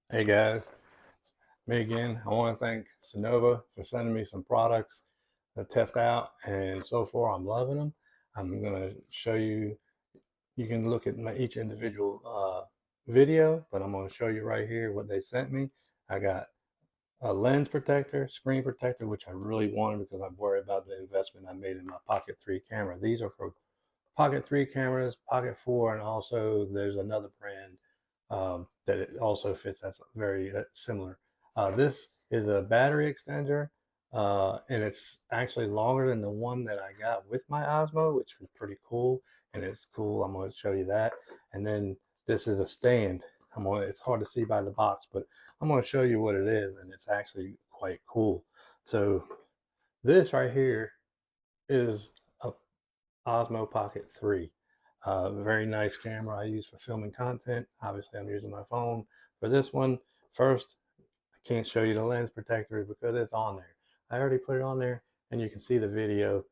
Hey guys, me again. I want to thank CYNOVA for sending me some products to test out, and so far I'm loving them. I'm going to show you, you can look at each individual video, but I'm going to show you right here what they sent me. I got a lens protector, screen protector, which I really wanted because I'm worried about the investment I made in my Pocket 3 camera. These are for Pocket 3 cameras, Pocket 4, and also there's another brand that it also fits that's very similar. This is a battery extender, and it's actually longer than the one that I got with my Osmo, which was pretty cool. And it's cool. I'm going to show you that. And then this is a stand. It's hard to see by the box, but I'm going to show you what it is, and it's actually quite cool. So this right here is a Osmo Pocket 3. Very nice camera I use for filming content. Obviously, I'm using my phone for this one. First, I can't show you the lens protector because it's on there. I already put it on there, and you can see the video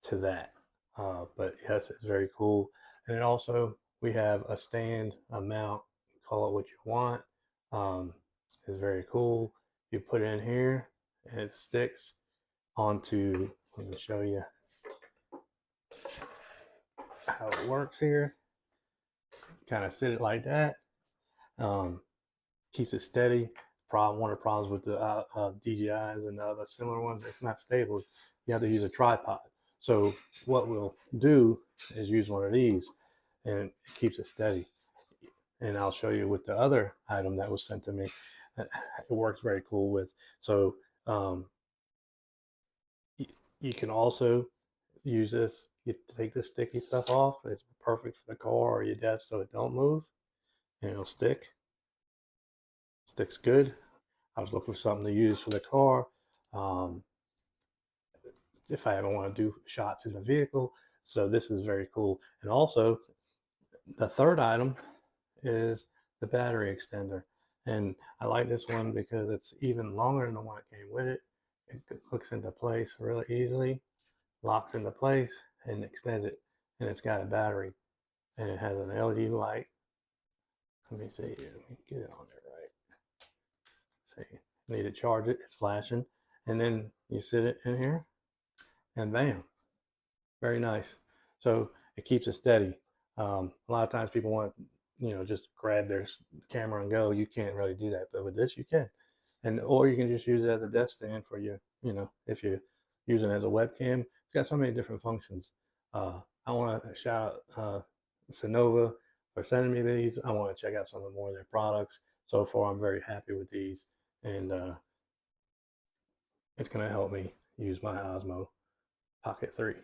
to that. But yes, it's very cool. And then also, we have a stand, a mount, call it what you want. It's very cool. You put it in here, and it sticks onto, let me show you how it works here. Kind of sit it like that. Keeps it steady. One of the problems with the DJIs and the other similar ones, it's not stable. You have to use a tripod. So what we'll do is use one of these, and it keeps it steady. And I'll show you with the other item that was sent to me. It works very cool with. So you can also use this. You take the sticky stuff off. It's perfect for the car or your desk, so it don't move, and it'll stick. Sticks good. I was looking for something to use for the car. If I ever want to do shots in the vehicle. So this is very cool. And also, the third item is the battery extender. And I like this one because it's even longer than the one that came with it. It clicks into place really easily, locks into place, and extends it. And it's got a battery, and it has an LED light. Let me see. Let me get it on there right. See, need to charge it. It's flashing, and then you sit it in here, and bam, very nice. So it keeps it steady. A lot of times people want to, just grab their camera and go. You can't really do that, but with this you can, and or you can just use it as a desk stand for if you're using it as a webcam. It's got so many different functions. I want to shout out CYNOVA for sending me these. I want to check out some of more of their products. So far, I'm very happy with these, and it's going to help me use my Osmo Pocket 3.